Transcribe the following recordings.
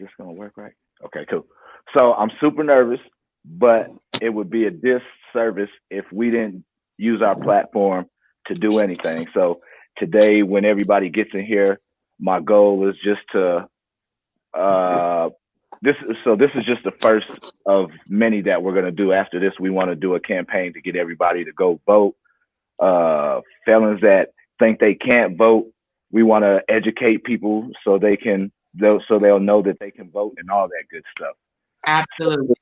Is this gonna work right? Okay, cool. So I'm super nervous, but it would be a disservice if we didn't use our platform to do anything. So today, when everybody gets in here, my goal is just to uh, this is just the first of many that we're gonna do. After this, we want to do a campaign to get everybody to go vote. Felons that think they can't vote, we want to educate people so they'll know that they can vote and all that good stuff. Absolutely.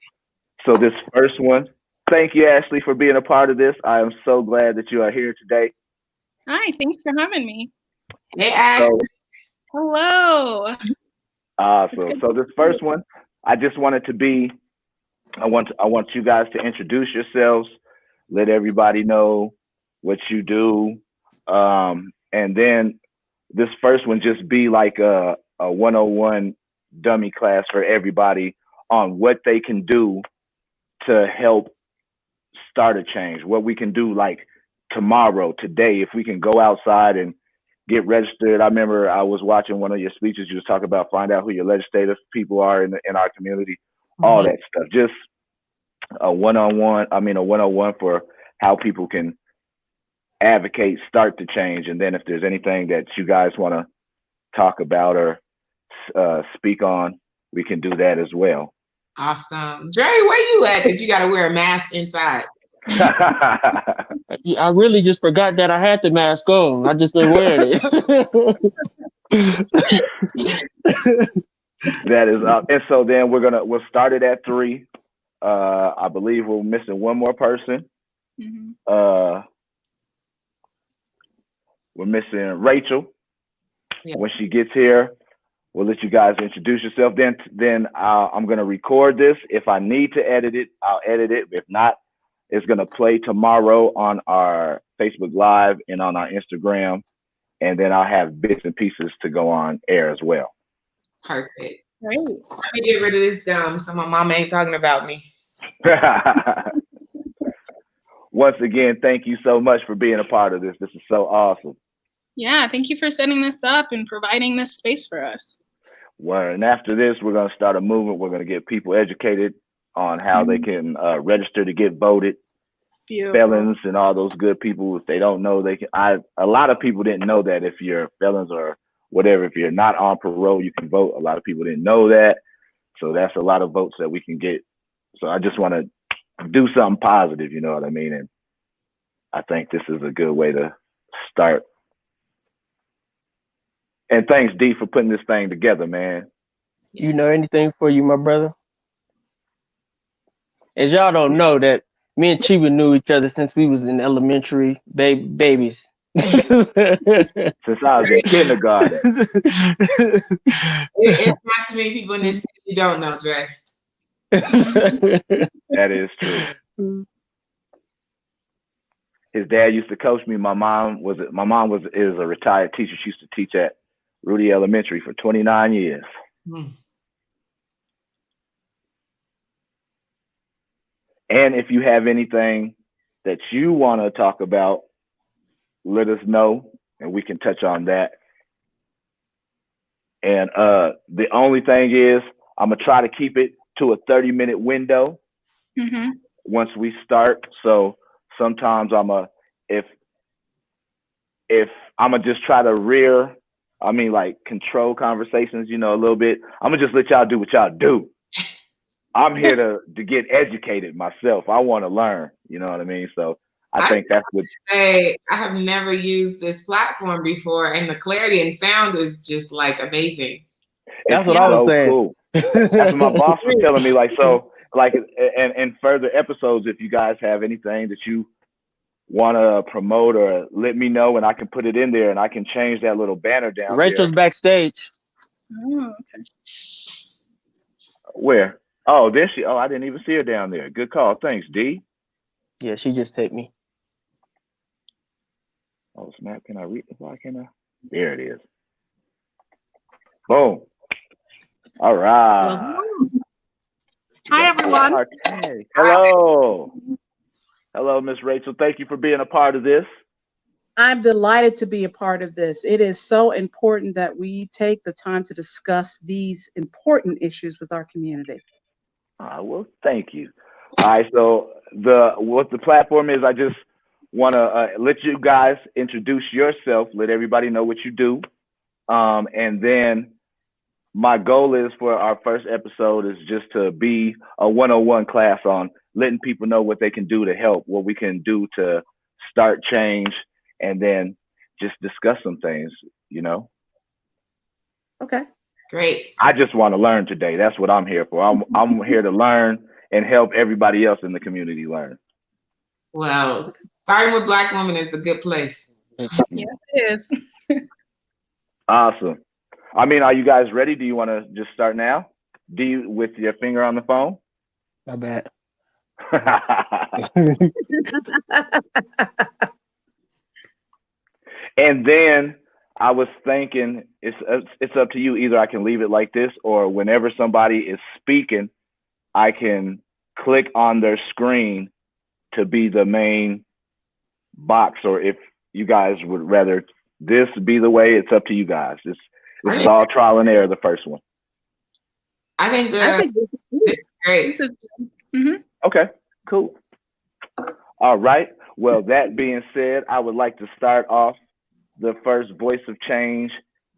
So this first one, thank you, Ashley, for being a part of this. I am so glad that you are here today. Hi, thanks for having me. Hey, Ashley. So, Hello. awesome. So this first one, I just wanted to be. I want you guys to introduce yourselves, let everybody know what you do, and then this first one just be like a 101 dummy class for everybody on what they can do to help start a change, what we can do like tomorrow, today, if we can go outside and get registered. I remember I was watching one of your speeches. You was talking about find out who your legislative people are in our community, all that stuff. Just a one-on-one, a 101 for how people can advocate, start to change. And then if there's anything that you guys want to talk about or speak on, we can do that as well. Awesome. Dre, where you at that you got to wear a mask inside? I really just forgot that I had the mask on. I just been wearing it. That is up. And so then we'll start it at 3. I believe we're missing one more person. Mm-hmm. We're missing Rachel. Yeah. When she gets here, we'll let you guys introduce yourself. Then I'm gonna record this. If I need to edit it, I'll edit it. If not, it's gonna play tomorrow on our Facebook Live and on our Instagram, and then I'll have bits and pieces to go on air as well. Perfect. Great. Let me get rid of this gum so my mama ain't talking about me. Once again, thank you so much for being a part of this. This is so awesome. Yeah, thank you for setting this up and providing this space for us. Well, and after this, we're going to start a movement. We're going to get people educated on how they can register to get voted. Beautiful. Felons and all those good people, if they don't know, they can. A lot of people didn't know that if you're felons or whatever, if you're not on parole, you can vote. A lot of people didn't know that. So that's a lot of votes that we can get. So I just want to do something positive, you know what I mean? And I think this is a good way to start. And thanks, D, for putting this thing together, man. You know anything for you, my brother? As y'all don't know, that me and Chiba knew each other since we was in elementary babies. Since I was in kindergarten. It's not too many people in this city you don't know, Dre. That is true. His dad used to coach me. My mom is a retired teacher. She used to teach at Rudy Elementary for 29 years. And if you have anything that you want to talk about, let us know and we can touch on that. And the only thing is, I'm going to try to keep it to a 30-minute window once we start. So sometimes if I'm going to just try to control conversations, a little bit. I'm going to just let y'all do what y'all do. I'm here to get educated myself. I want to learn, you know what I mean? So I think that's what. I have never used this platform before, and the clarity and sound is just like amazing. That's what I was saying. Cool. That's what my boss was telling me. In further episodes, if you guys have anything that you want to promote or let me know, and I can put it in there, and I can change that little banner down. Rachel's there. Backstage. Oh, okay. Where? Oh, there she. Oh, I didn't even see her down there. Good call. Thanks, D. Yeah, she just hit me. Oh, snap. Can I read? Why can't I? There it is. Boom. All right. Hi, everyone. Okay. Hello. Hello, Miss Rachel. Thank you for being a part of this. I'm delighted to be a part of this. It is so important that we take the time to discuss these important issues with our community. Well, thank you. All right, so what the platform is, I just want to let you guys introduce yourself, let everybody know what you do, and then my goal is for our first episode is just to be a 101 class on letting people know what they can do to help, what we can do to start change, and then just discuss some things, you know. Okay. Great. I just want to learn today. That's what I'm here for. I'm here to learn and help everybody else in the community learn. Well, starting with Black women is a good place. Yes, it is. Awesome. I mean, are you guys ready? Do you want to just start now? Do you with your finger on the phone? My bad. And then I was thinking it's up to you. Either I can leave it like this, or whenever somebody is speaking, I can click on their screen to be the main box. Or if you guys would rather this be the way, it's up to you guys. This is all trial and error. The first one. I think this is great. Mm-hmm. Okay, cool. All right. Well, that being said, I would like to start off the first Voice of Change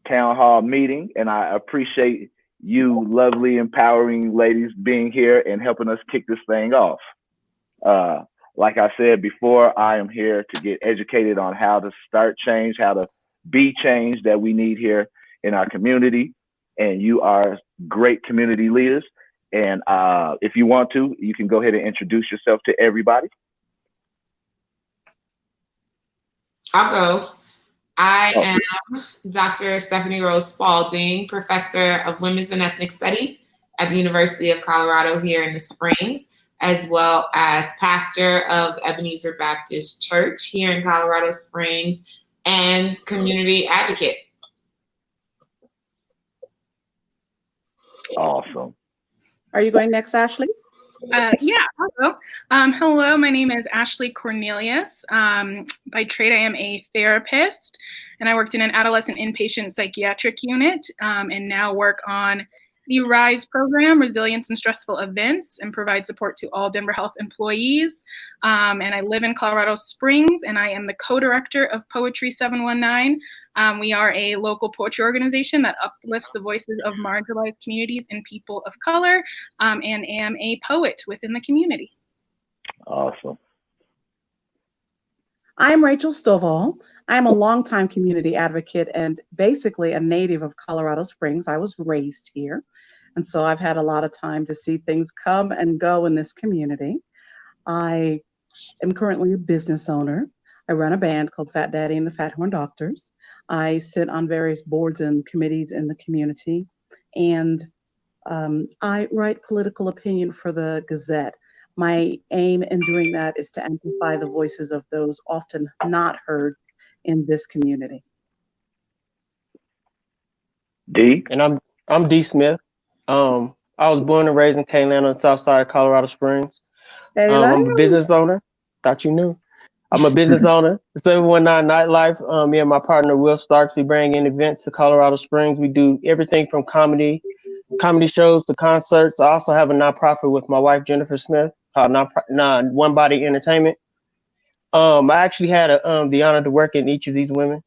Town Hall meeting, and I appreciate you lovely, empowering ladies being here and helping us kick this thing off. Like I said before, I am here to get educated on how to start change, how to be change that we need here in our community. And you are great community leaders. And if you want to, you can go ahead and introduce yourself to everybody. I'll go. I am Dr. Stephany Rose Spalding, Professor of Women's and Ethnic Studies at the University of Colorado here in the Springs, as well as pastor of Ebenezer Baptist Church here in Colorado Springs and community advocate. Awesome. Are you going next, Ashley? Yeah, hello. Hello, my name is Ashley Cornelius. By trade, I am a therapist, and I worked in an adolescent inpatient psychiatric unit, and now work on the RISE program, Resilience in Stressful Events, and provide support to all Denver Health employees. And I live in Colorado Springs, and I am the co-director of Poetry 719. We are a local poetry organization that uplifts the voices of marginalized communities and people of color, and am a poet within the community. Awesome. I'm Rachel Stovall. I'm a longtime community advocate and basically a native of Colorado Springs. I was raised here, and so I've had a lot of time to see things come and go in this community. I am currently a business owner. I run a band called Fat Daddy and the Fat Horn Doctors. I sit on various boards and committees in the community, and I write political opinion for the Gazette. My aim in doing that is to amplify the voices of those often not heard in this community. D. And I'm D Smith. I was born and raised in Kayland on the south side of Colorado Springs. I'm a business owner. Thought you knew. I'm a business owner. 719 Nightlife. Me and my partner Will Starks, we bring in events to Colorado Springs. We do everything from comedy shows to concerts. I also have a nonprofit with my wife Jennifer Smith called One Body Entertainment. I actually had the honor to work in each of these women.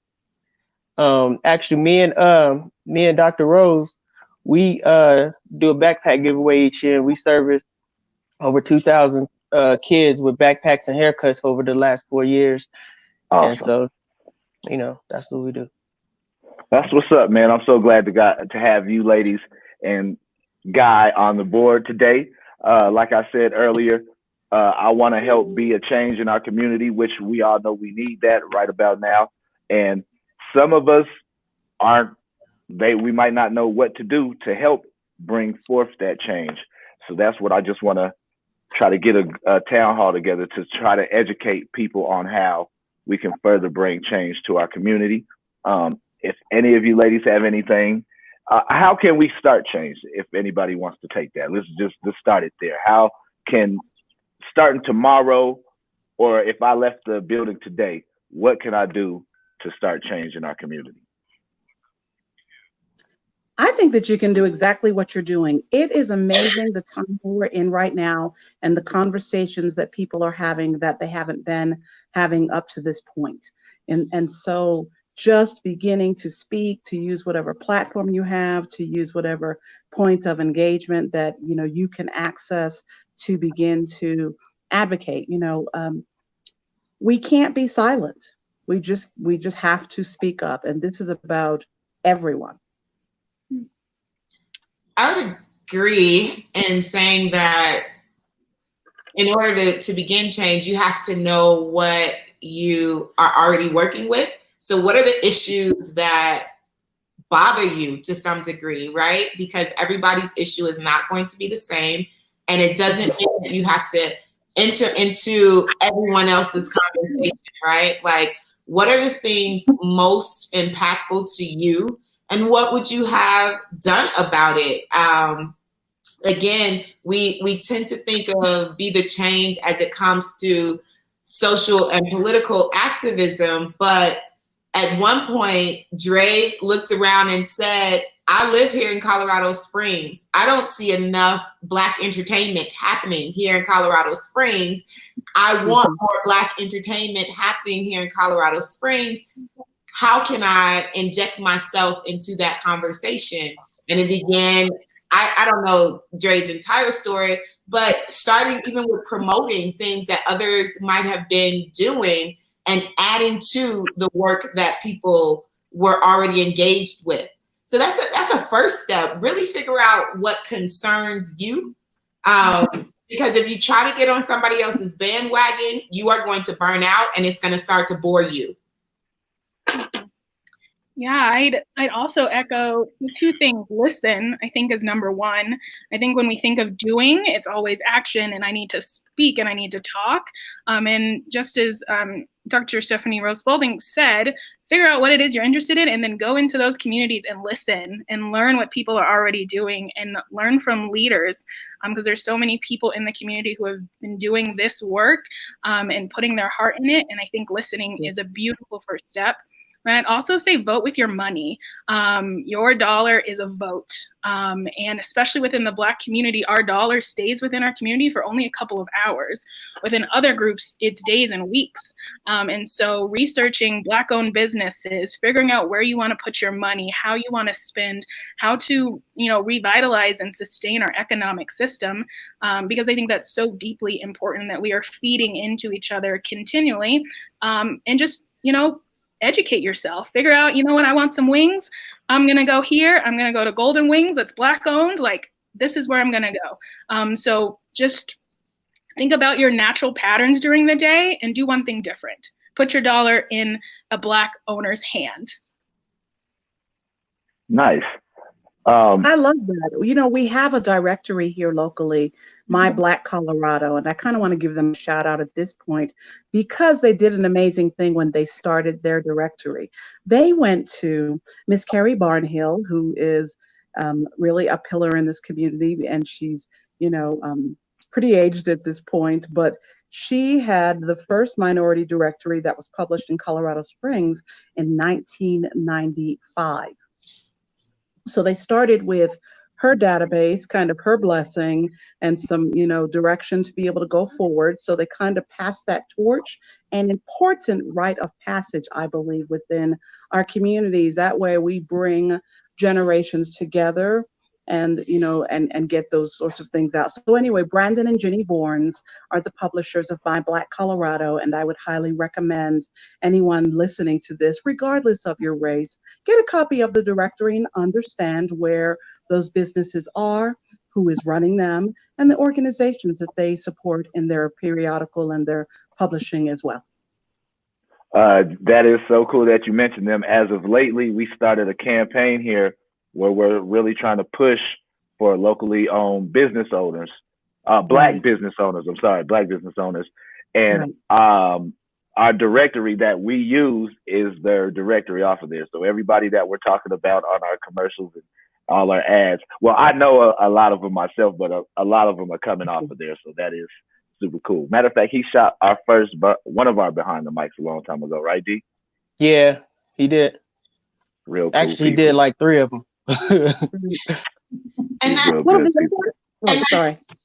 Actually, me and Dr. Rose, we do a backpack giveaway each year. We service over 2,000 kids with backpacks and haircuts over the last 4 years. Awesome. And so, that's what we do. That's what's up, man. I'm so glad to have you ladies and Guy on the board today. Like I said earlier, I want to help be a change in our community, which we all know we need that right about now. And some of us we might not know what to do to help bring forth that change. So that's what I just want to try to get a town hall together to try to educate people on how we can further bring change to our community. If any of you ladies have anything, how can we start change? If anybody wants to take that, let's start it there. How can starting tomorrow, or if I left the building today, what can I do to start change in our community? I think that you can do exactly what you're doing. It is amazing the time we're in right now and the conversations that people are having that they haven't been having up to this point. And so just beginning to speak, to use whatever platform you have, to use whatever point of engagement that you can access to begin to advocate. We can't be silent. We just have to speak up, and this is about everyone. I would agree in saying that in order to begin change, you have to know what you are already working with. So what are the issues that bother you to some degree, right? Because everybody's issue is not going to be the same. And it doesn't mean that you have to enter into everyone else's conversation, right? Like, what are the things most impactful to you? And what would you have done about it? Again, we tend to think of Be the Change as it comes to social and political activism. But at one point, Dre looked around and said, I live here in Colorado Springs. I don't see enough Black entertainment happening here in Colorado Springs. I want more Black entertainment happening here in Colorado Springs. How can I inject myself into that conversation? And it began, I don't know Dre's entire story, but starting even with promoting things that others might have been doing and adding to the work that people were already engaged with. So that's a first step. Really figure out what concerns you. Because if you try to get on somebody else's bandwagon, you are going to burn out and it's going to start to bore you. Yeah, I'd also echo two things. Listen, I think, is number one. I think when we think of doing, it's always action, and I need to speak and I need to talk. And just as Dr. Stephany Rose Spalding said, figure out what it is you're interested in and then go into those communities and listen and learn what people are already doing and learn from leaders, because there's so many people in the community who have been doing this work and putting their heart in it. And I think listening is a beautiful first step. And I'd also say vote with your money. Your dollar is a vote. And especially within the Black community, our dollar stays within our community for only a couple of hours. Within other groups, it's days and weeks. And so researching Black-owned businesses, figuring out where you want to put your money, how you want to spend, how to revitalize and sustain our economic system, because I think that's so deeply important that we are feeding into each other continually. And just, educate yourself. Figure out, when I want some wings, I'm going to go here. I'm going to go to Golden Wings that's Black owned. Like, this is where I'm going to go. So just think about your natural patterns during the day and do one thing different. Put your dollar in a Black owner's hand. Nice. I love that. We have a directory here locally, My Black Colorado, and I kind of want to give them a shout out at this point because they did an amazing thing when they started their directory. They went to Miss Carrie Barnhill, who is really a pillar in this community, and she's, pretty aged at this point, but she had the first minority directory that was published in Colorado Springs in 1995. So they started with her database, kind of her blessing, and some, direction to be able to go forward. So they kind of passed that torch, an important rite of passage, I believe, within our communities. That way we bring generations together and, and get those sorts of things out. So anyway, Brandon and Jenny Bournes are the publishers of My Black Colorado, and I would highly recommend anyone listening to this, regardless of your race, get a copy of the directory and understand where those businesses are, who is running them, and the organizations that they support in their periodical and their publishing as well. That is so cool that you mentioned them. As of lately, we started a campaign here where we're really trying to push for locally owned business owners, Black business owners, Black business owners. And our directory that we use is their directory off of there. So everybody that we're talking about on our commercials and all our ads, well, I know a lot of them myself, but a lot of them are coming off of there. So that is super cool. Matter of fact, he shot our first, one of our behind the mics a long time ago, right, D? Yeah, he did. Real cool. Actually, he did like 3 of them. And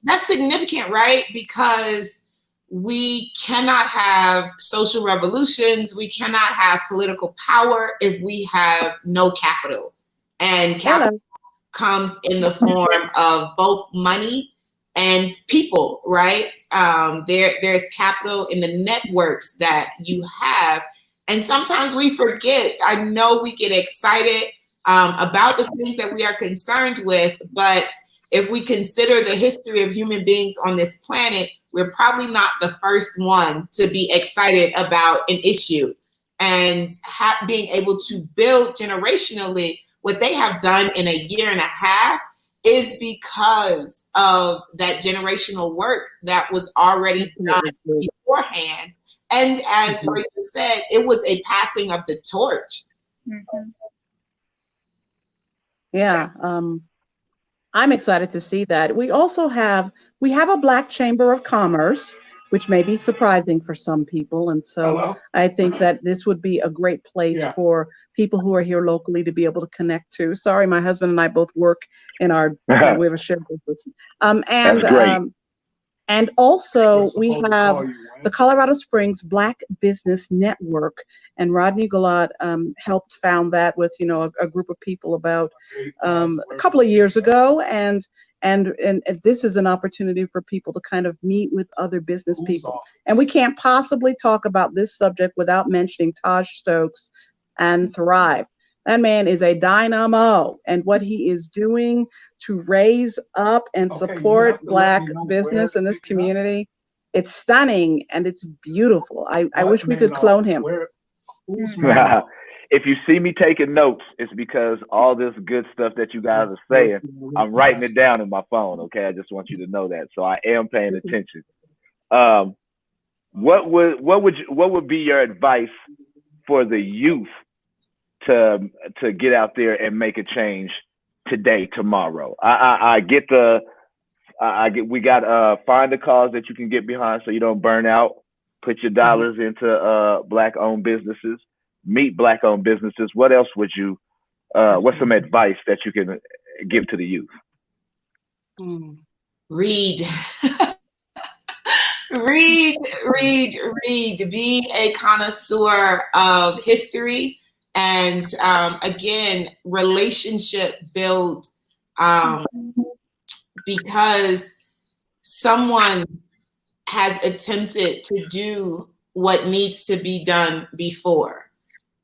that's significant, right? Because we cannot have social revolutions, we cannot have political power if we have no capital. And capital comes in the form of both money and people, right? There's capital in the networks that you have. And sometimes we forget. I know we get excited about the things that we are concerned with, but if we consider the history of human beings on this planet, we're probably not the first one to be excited about an issue. And being able to build generationally, what they have done in a year and a half is because of that generational work that was already done beforehand. And as Rachel said, it was a passing of the torch. Mm-hmm. Yeah, I'm excited to see that. We also have a Black Chamber of Commerce, which may be surprising for some people. And so I think that this would be a great place for people who are here locally to be able to connect to. Sorry, my husband and I both work in our, we have a shared business. That's great. And also we have the Colorado Springs Black Business Network, and Rodney Galat helped found that with, a group of people about a couple of years ago. And this is an opportunity for people to kind of meet with other business people. And we can't possibly talk about this subject without mentioning Taj Stokes and Thrive. That man is a dynamo, and what he is doing to raise up and support Black business in this community, it's stunning and it's beautiful. I wish we could clone him. If you see me taking notes, it's because all this good stuff that you guys are saying, I'm writing it down in my phone. Okay, I just want you to know that. So I am paying attention. What would be your advice for the youth to get out there and make a change today, tomorrow? We got find a cause that you can get behind so you don't burn out. Put your dollars into Black-owned businesses. Meet Black-owned businesses. What else would you? What's some advice that you can give to the youth? Read. Read. Be a connoisseur of history, and again, relationship build, because someone has attempted to do what needs to be done before.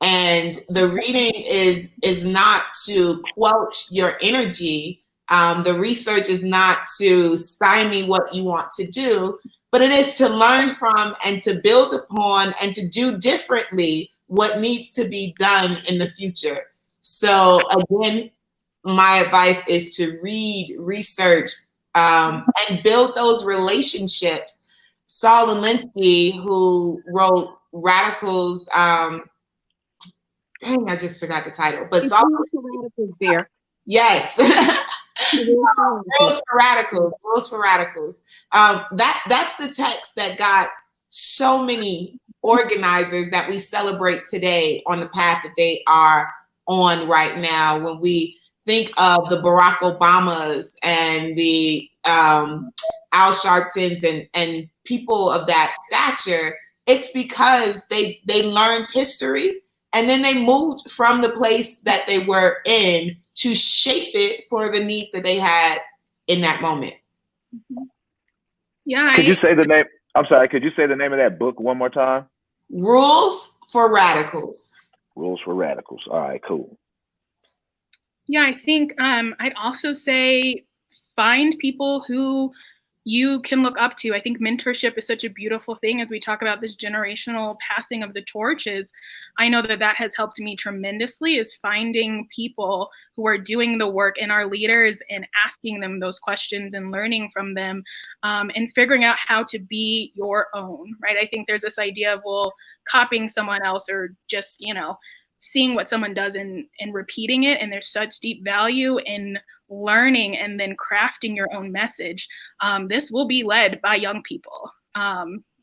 And the reading is not to quench your energy. The research is not to stymie what you want to do, but it is to learn from and to build upon and to do differently what needs to be done in the future. So again, my advice is to read, research, and build those relationships. Saul Alinsky, who wrote Radicals, dang, I just forgot the title, but Saul Radicals there. Yes. Rules for Radicals. That's the text that got so many organizers that we celebrate today on the path that they are on right now. When we think of the Barack Obamas and the Al Sharptons and people of that stature, it's because they learned history and then they moved from the place that they were in to shape it for the needs that they had in that moment. Yeah. Could you say the name? I'm sorry. Could you say the name of that book one more time? Rules for Radicals. Rules for Radicals. All right, cool. Yeah, I think I'd also say find people who you can look up to. I think mentorship is such a beautiful thing as we talk about this generational passing of the torches. I know that has helped me tremendously, is finding people who are doing the work and are leaders and asking them those questions and learning from them, and figuring out how to be your own, right? I think there's this idea of, well, copying someone else or just, seeing what someone does and repeating it. And there's such deep value in learning and then crafting your own message. This will be led by young people.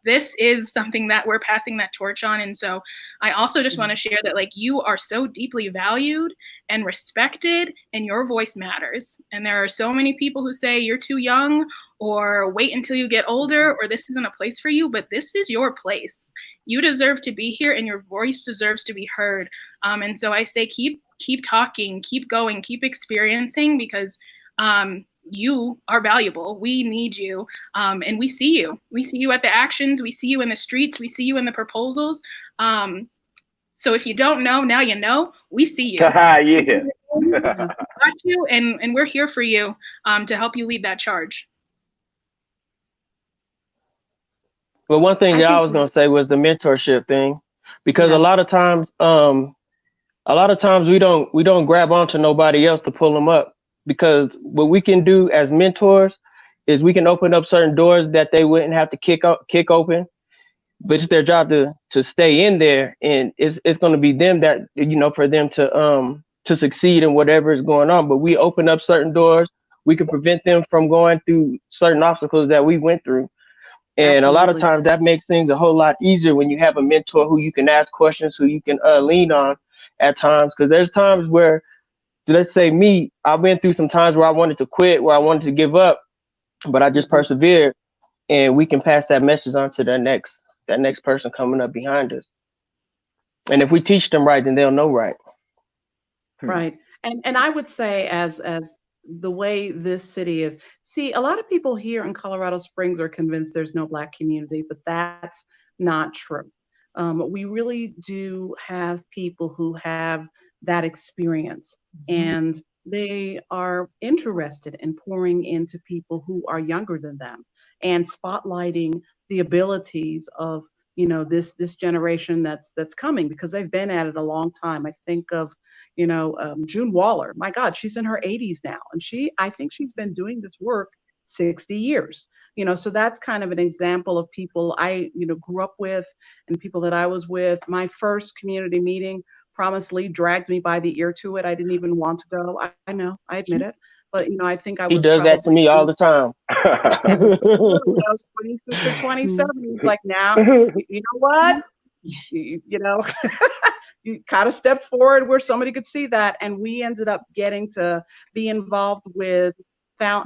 This is something that we're passing that torch on. And so I also just want to share that, like, you are so deeply valued and respected, and your voice matters. And there are so many people who say you're too young, or wait until you get older, or this isn't a place for you, but this is your place. You deserve to be here, and your voice deserves to be heard. And so I say, keep talking, keep going, keep experiencing, because you are valuable. We need you. And we see you. We see you at the actions. We see you in the streets. We see you in the proposals. So if you don't know, now you know. We see you. Yeah. Got you, and we're here for you to help you lead that charge. Well, one thing that I was going to say was the mentorship thing, because a lot of times we don't grab onto nobody else to pull them up, because what we can do as mentors is we can open up certain doors that they wouldn't have to kick open, but it's their job to stay in there, and it's going to be them that, for them to succeed in whatever is going on. But we open up certain doors, we can prevent them from going through certain obstacles that we went through. And a lot of times that makes things a whole lot easier when you have a mentor who you can ask questions, who you can lean on at times. Because there's times where, let's say me, I went through some times where I wanted to quit, where I wanted to give up, but I just persevered, and we can pass that message on to that next person coming up behind us. And if we teach them right, then they'll know right. Right. And I would say, as the way this city is, see, a lot of people here in Colorado Springs are convinced there's no Black community, but that's not true. We really do have people who have that experience, and they are interested in pouring into people who are younger than them and spotlighting the abilities of this generation that's coming, because they've been at it a long time. I think of June Waller. My God, she's in her 80s now, and I think she's been doing this work 60 years. So that's kind of an example of people I grew up with, and people that I was with. My first community meeting, Promise Lee dragged me by the ear to it. I didn't even want to go. I know, I admit it. But I think I was. He does that to me all the time. When I was 26 or 27, he's like, now, you know what? You kind of stepped forward where somebody could see that. And we ended up getting to be involved with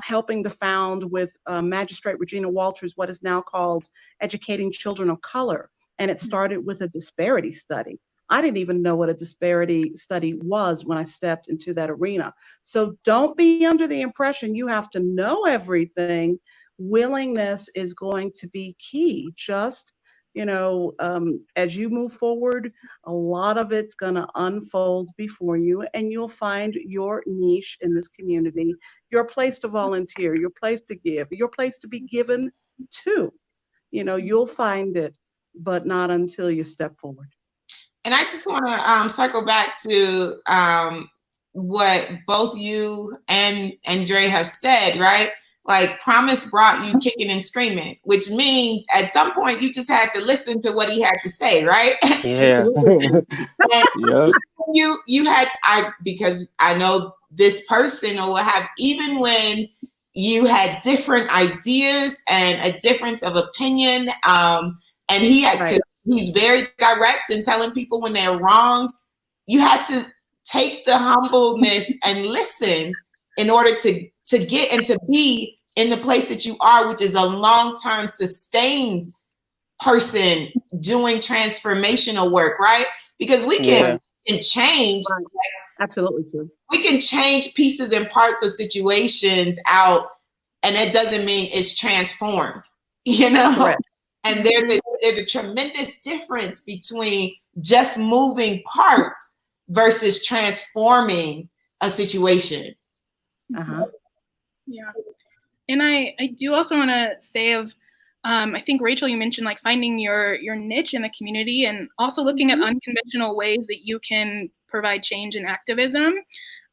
helping to found with Magistrate Regina Walters what is now called Educating Children of Color. And it started with a disparity study. I didn't even know what a disparity study was when I stepped into that arena. So don't be under the impression you have to know everything. Willingness is going to be key. Just, as you move forward, a lot of it's going to unfold before you, and you'll find your niche in this community, your place to volunteer, your place to give, your place to be given to. You'll find it, but not until you step forward. And I just want to circle back to what both you and Dre have said, right? Like, Promise brought you kicking and screaming, which means at some point you just had to listen to what he had to say, right? Yeah. You had, because I know this person or what have, even when you had different ideas and a difference of opinion, and he had, right. He's very direct in telling people when they're wrong. You had to take the humbleness and listen in order to get and to be in the place that you are, which is a long-term sustained person doing transformational work, right? Because we can change. Absolutely true. We can change pieces and parts of situations out, and it doesn't mean it's transformed, Correct. And there's a tremendous difference between just moving parts versus transforming a situation. Uh-huh. Yeah. And I do also want to say I think, Rachel, you mentioned like finding your niche in the community, and also looking at unconventional ways that you can provide change and activism.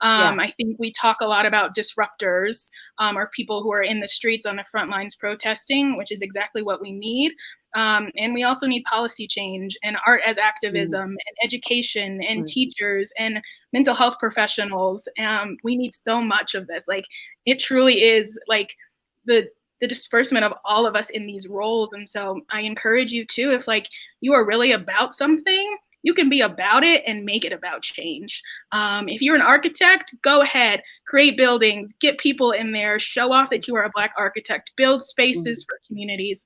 I think we talk a lot about disruptors, or people who are in the streets on the front lines protesting, which is exactly what we need. And we also need policy change and art as activism and education and teachers and mental health professionals. We need so much of this. Like, it truly is like the disbursement of all of us in these roles. And so I encourage you too, if like you are really about something, you can be about it and make it about change. If you're an architect, go ahead, create buildings, get people in there, show off that you are a Black architect, build spaces for communities.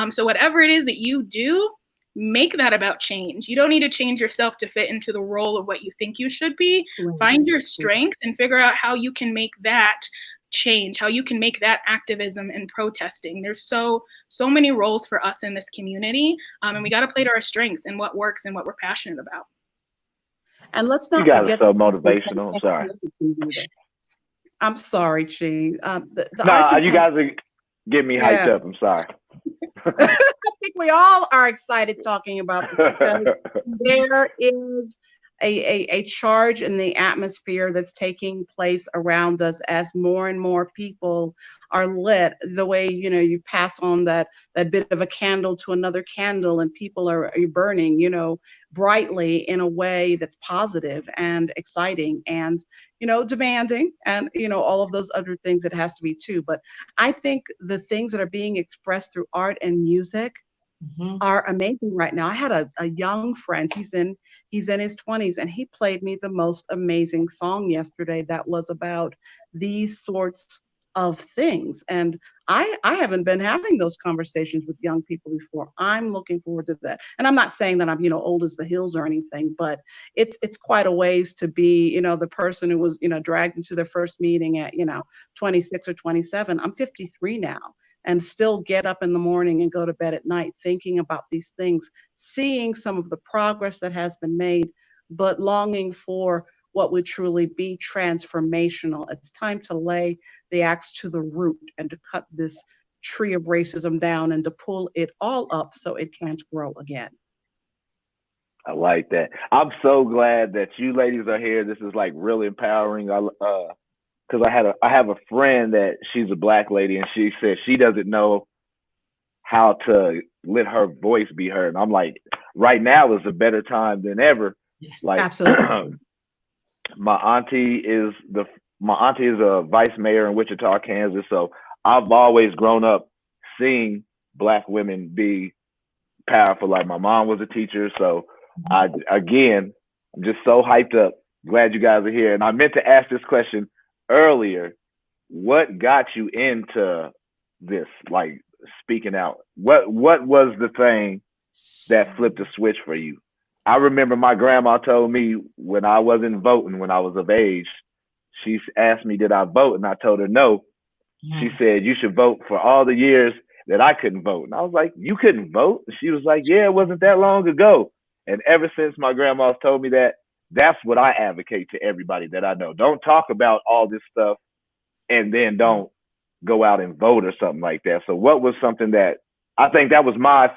So whatever it is that you do, make that about change. You don't need to change yourself to fit into the role of what you think you should be. Find your strength and figure out how you can make that change, how you can make that activism and protesting. There's so many roles for us in this community, and we got to play to our strengths and what works and what we're passionate about. And let's not forget. You guys forget are so motivational. I'm sorry. I'm sorry, Chi. You guys are getting me hyped up. I'm sorry. I think we all are excited talking about this because there is a charge in the atmosphere that's taking place around us as more and more people are lit. The way, you pass on that bit of a candle to another candle, and people are burning, brightly in a way that's positive and exciting and, demanding, and, all of those other things it has to be too. But I think the things that are being expressed through art and music are amazing right now. I had a young friend, he's in his 20s, and he played me the most amazing song yesterday that was about these sorts of things. And I haven't been having those conversations with young people before. I'm looking forward to that. And I'm not saying that I'm, old as the hills or anything, but it's quite a ways to be, the person who was, dragged into their first meeting at, 26 or 27. I'm 53 now. And still get up in the morning and go to bed at night thinking about these things, seeing some of the progress that has been made, but longing for what would truly be transformational. It's time to lay the axe to the root and to cut this tree of racism down and to pull it all up so it can't grow again. I like that. I'm so glad that you ladies are here. This is like really empowering. Because I have a friend that she's a Black lady, and she said she doesn't know how to let her voice be heard. And I'm like, right now is a better time than ever. Yes, like, absolutely. My auntie is a vice mayor in Wichita, Kansas. So I've always grown up seeing Black women be powerful. Like my mom was a teacher. So I'm just so hyped up. Glad you guys are here. And I meant to ask this question earlier. What got you into this, like speaking out? What was the thing that flipped the switch for you? I remember my grandma told me when I wasn't voting, when I was of age, she asked me, did I vote? And I told her no. She said, you should vote for all the years that I couldn't vote. And I was like, you couldn't vote? And she was like, yeah, it wasn't that long ago. And ever since my grandma's told me that, that's what I advocate to everybody that I know. Don't talk about all this stuff and then don't go out and vote or something like that. So what was something that, I think that was my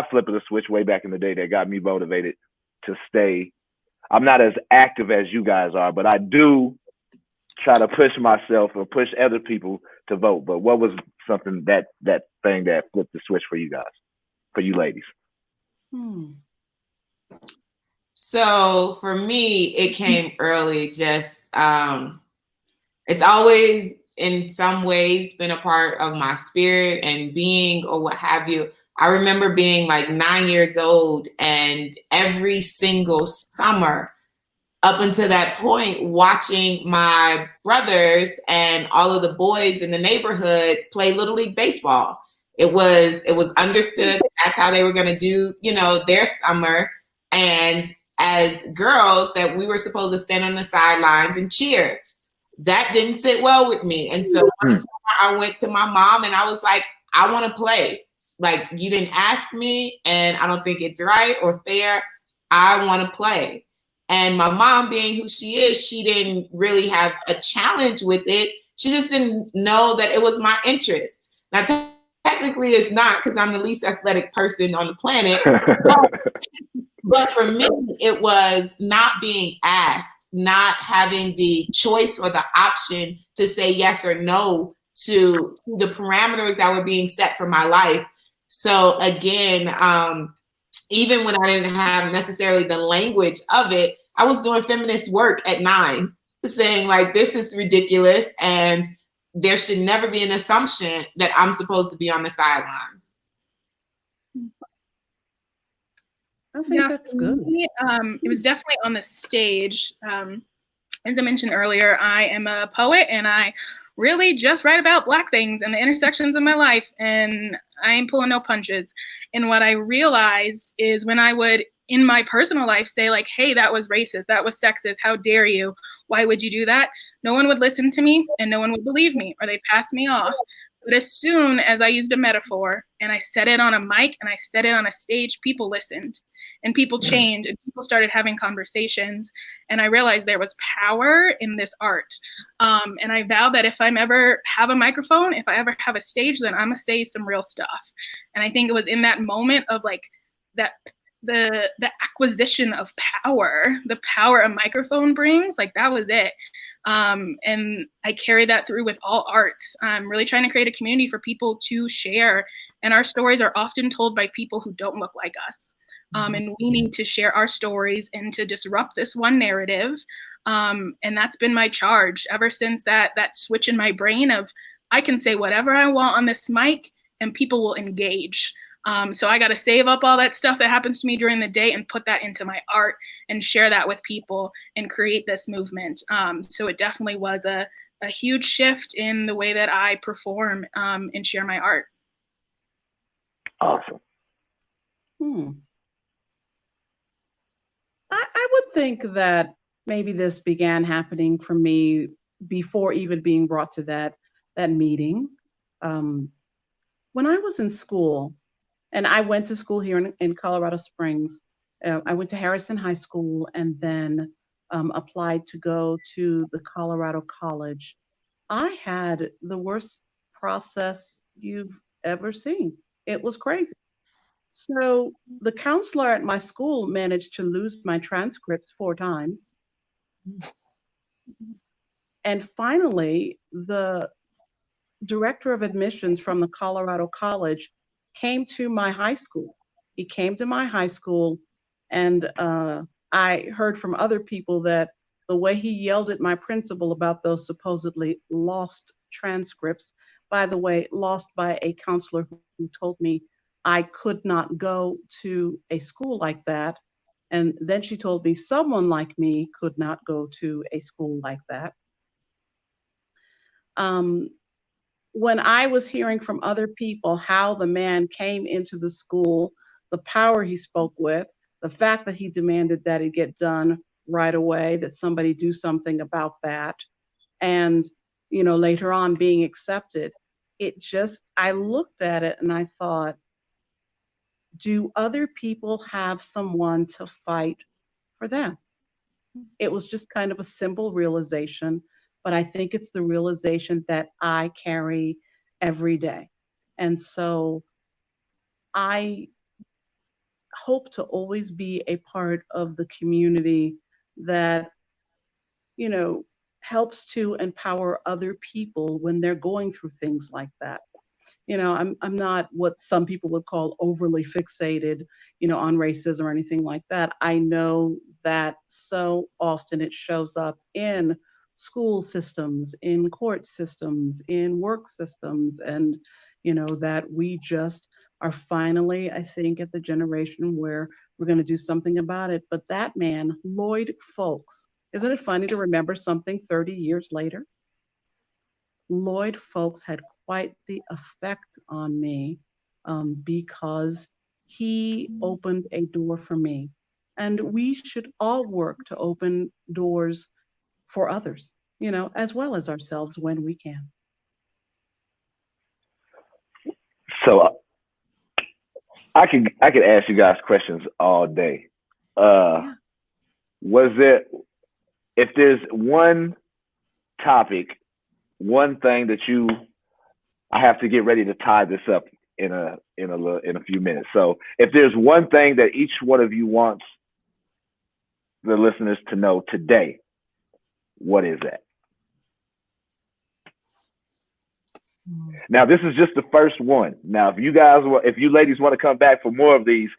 flip of the switch way back in the day that got me motivated to stay. I'm not as active as you guys are, but I do try to push myself or push other people to vote. But what was something that thing that flipped the switch for you guys, for you ladies? So for me, it came early. Just it's always in some ways been a part of my spirit and being or what have you. I remember being like 9 years old, and every single summer up until that point, watching my brothers and all of the boys in the neighborhood play Little League baseball. It was understood that that's how they were going to do, their summer. And as girls, that we were supposed to stand on the sidelines and cheer. That didn't sit well with me. And so one summer I went to my mom and I was like, I want to play. Like, you didn't ask me, and I don't think it's right or fair. I want to play. And my mom, being who she is, she didn't really have a challenge with it. She just didn't know that it was my interest. Now, technically it's not, because I'm the least athletic person on the planet. But for me, it was not being asked, not having the choice or the option to say yes or no to the parameters that were being set for my life. So again, even when I didn't have necessarily the language of it, I was doing feminist work at 9, saying like, this is ridiculous. And there should never be an assumption that I'm supposed to be on the sidelines. I think that's good. Me, it was definitely on the stage. As I mentioned earlier, I am a poet and I really just write about Black things and the intersections of my life, and I ain't pulling no punches. And what I realized is when I would, in my personal life, say like, hey, that was racist, that was sexist, how dare you? Why would you do that? No one would listen to me and no one would believe me, or they'd pass me off. But as soon as I used a metaphor and I said it on a mic and I said it on a stage, people listened and people changed and people started having conversations. And I realized there was power in this art. And I vow that if I'm ever have a microphone, if I ever have a stage, then I'm gonna say some real stuff. And I think it was in that moment of like that, the acquisition of power, the power a microphone brings, like that was it. And I carry that through with all art. I'm really trying to create a community for people to share. And our stories are often told by people who don't look like us. And we need to share our stories and to disrupt this one narrative. And that's been my charge ever since that switch in my brain of I can say whatever I want on this mic and people will engage. So I got to save up all that stuff that happens to me during the day and put that into my art and share that with people and create this movement. So it definitely was a huge shift in the way that I perform and share my art. Awesome. I would think that maybe this began happening for me before even being brought to that meeting. When I was in school, and I went to school here in Colorado Springs. I went to Harrison High School and then applied to go to the Colorado College. I had the worst process you've ever seen. It was crazy. So the counselor at my school managed to lose my transcripts 4 times. And finally, the director of admissions from the Colorado College came to my high school. He came to my high school, and I heard from other people that the way he yelled at my principal about those supposedly lost transcripts, by the way, lost by a counselor who told me I could not go to a school like that. And then she told me someone like me could not go to a school like that. When I was hearing from other people how the man came into the school, the power he spoke with, the fact that he demanded that it get done right away, that somebody do something about that, and later on being accepted, I looked at it and I thought, do other people have someone to fight for them? It was just kind of a simple realization, but I think it's the realization that I carry every day. And so I hope to always be a part of the community that, helps to empower other people when they're going through things like that. I'm not what some people would call overly fixated, on racism or anything like that. I know that so often it shows up in school systems, in court systems, in work systems, and that we just are finally, I think, at the generation where we're going to do something about it. But that man, Lloyd Folks, isn't it funny to remember something 30 years later? Lloyd Folks had quite the effect on me because he opened a door for me. And we should all work to open doors for others, as well as ourselves when we can. So I could ask you guys questions all day. Was there, if there's one topic, one thing that I have to get ready to tie this up in a few minutes. So if there's one thing that each one of you wants the listeners to know today, what is that? Now, this is just the first one. Now, if you ladies want to come back for more of these,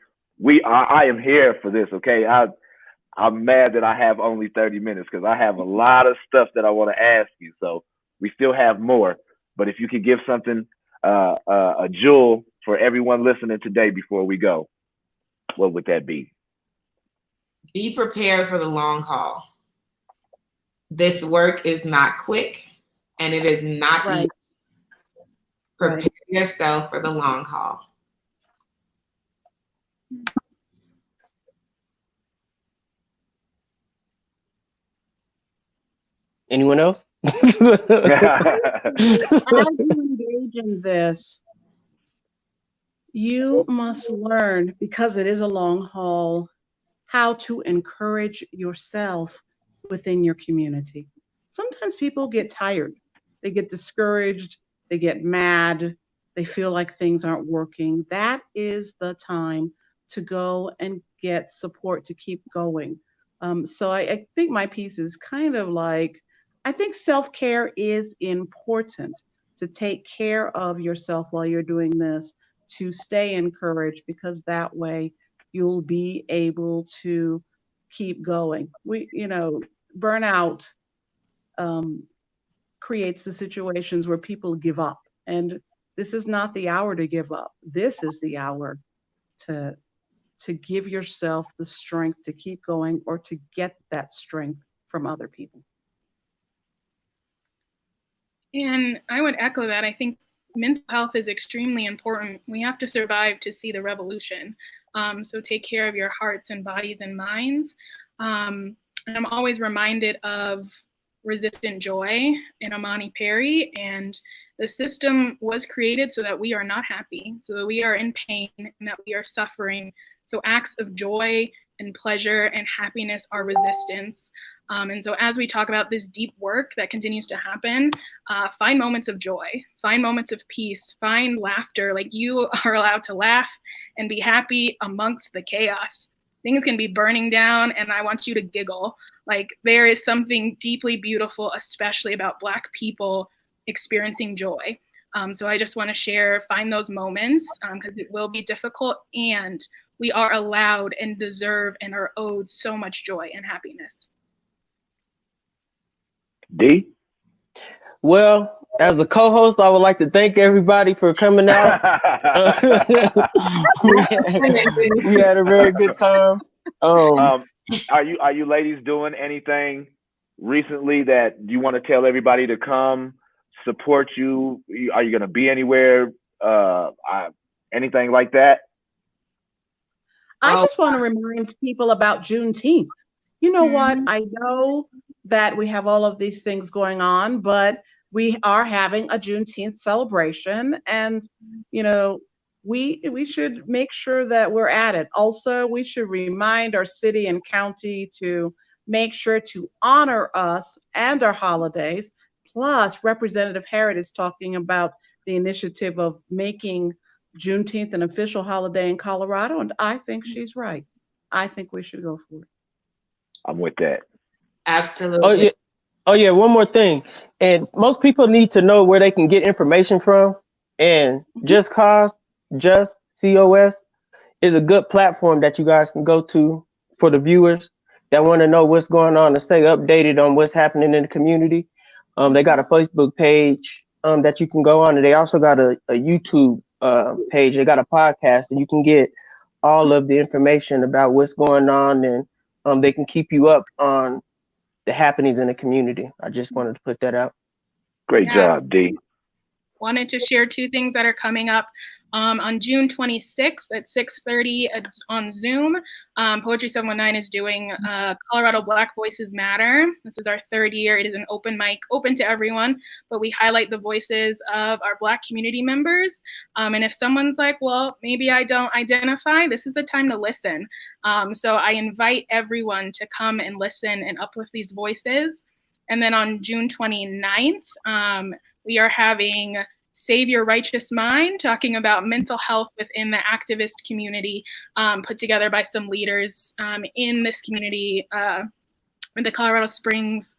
I am here for this. Okay. I'm mad that I have only 30 minutes because I have a lot of stuff that I want to ask you. So we still have more. But if you could give something, a jewel for everyone listening today before we go, what would that be? Be prepared for the long haul. This work is not quick, and it is not easy. Prepare yourself for the long haul. Anyone else? As you engage in this, you must learn, because it is a long haul, how to encourage yourself within your community. Sometimes people get tired, they get discouraged, they get mad, they feel like things aren't working. That is the time to go and get support to keep going. So I think my piece is kind of like, I think self-care is important, to take care of yourself while you're doing this, to stay encouraged, because that way you'll be able to keep going. Burnout creates the situations where people give up. And this is not the hour to give up. This is the hour to give yourself the strength to keep going, or to get that strength from other people. And I would echo that. I think mental health is extremely important. We have to survive to see the revolution. So take care of your hearts and bodies and minds. And I'm always reminded of Resistant Joy in Amani Perry. And the system was created so that we are not happy, so that we are in pain, and that we are suffering. So acts of joy and pleasure and happiness are resistance. And so as we talk about this deep work that continues to happen, find moments of joy, find moments of peace, find laughter. Like, you are allowed to laugh and be happy amongst the chaos. Things can be burning down, and I want you to giggle. Like, there is something deeply beautiful, especially about Black people experiencing joy. So I just want to share, find those moments, because it will be difficult, and we are allowed and deserve and are owed so much joy and happiness. D? Well, as a co-host, I would like to thank everybody for coming out. we had a very good time. Are you ladies doing anything recently that you want to tell everybody to come support you? Are you going to be anywhere? Anything like that? I just want to remind people about Juneteenth. You know what? I know that we have all of these things going on, but we are having a Juneteenth celebration, and we should make sure that we're at it. Also, we should remind our city and county to make sure to honor us and our holidays. Plus, Representative Harrod is talking about the initiative of making Juneteenth an official holiday in Colorado, and I think she's right. I think we should go for it. I'm with that. Absolutely. Oh yeah, one more thing. And most people need to know where they can get information from. And Just COS is a good platform that you guys can go to for the viewers that want to know what's going on and stay updated on what's happening in the community. They got a Facebook page that you can go on, and they also got a YouTube page. They got a podcast, and you can get all of the information about what's going on, and they can keep you up on the happenings in the community. I just wanted to put that out. Great job, D. Wanted to share two things that are coming up. On June 26th at 6:30 on Zoom, Poetry 719 is doing Colorado Black Voices Matter. This is our third year. It is an open mic, open to everyone, but we highlight the voices of our Black community members. And if someone's like, well, maybe I don't identify, this is the time to listen. So I invite everyone to come and listen and uplift these voices. And then on June 29th, we are having Save Your Righteous Mind, talking about mental health within the activist community, put together by some leaders in this community, in the Colorado Springs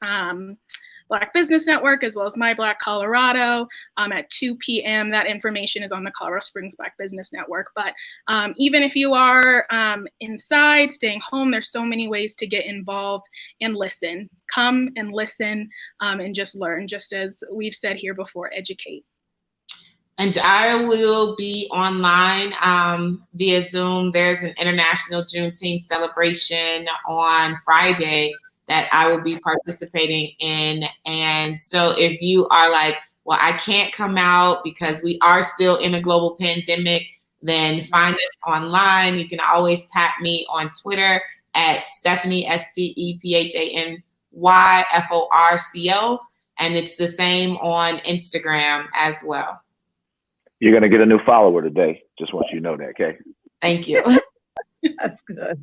Black Business Network, as well as My Black Colorado at 2 p.m. That information is on the Colorado Springs Black Business Network. But even if you are inside, staying home, there's so many ways to get involved and listen. Come and listen and just learn, just as we've said here before, educate. And I will be online via Zoom. There's an International Juneteenth celebration on Friday that I will be participating in. And so if you are like, well, I can't come out because we are still in a global pandemic, then find us online. You can always tap me on Twitter at Stephany, STEPHANYFORCO. And it's the same on Instagram as well. You're going to get a new follower today. Just want you to know that, okay? Thank you. That's good.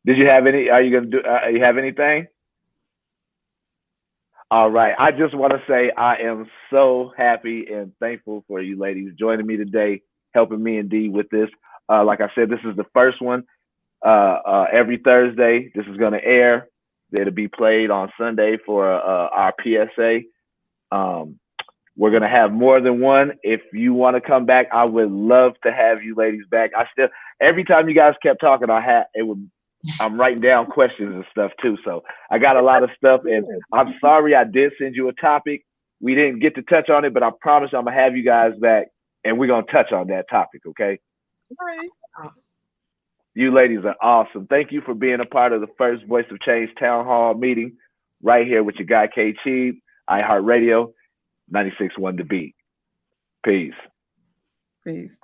Did you have any, are you going to do, you have anything? All right. I just want to say I am so happy and thankful for you ladies joining me today, helping me indeed with this. Like I said, this is the first one. Every Thursday, this is going to air. It'll be played on Sunday for our PSA. We're going to have more than one. If you want to come back, I would love to have you ladies back. Every time you guys kept talking, I'm writing down questions and stuff too. So I got a lot of stuff, and I'm sorry I did send you a topic. We didn't get to touch on it, but I promise I'm going to have you guys back, and we're going to touch on that topic, okay? All right. You ladies are awesome. Thank you for being a part of the first Voice of Change Town Hall meeting right here with your guy, K. Cheeb, iHeartRadio, 96.1 The Beat. Peace. Peace.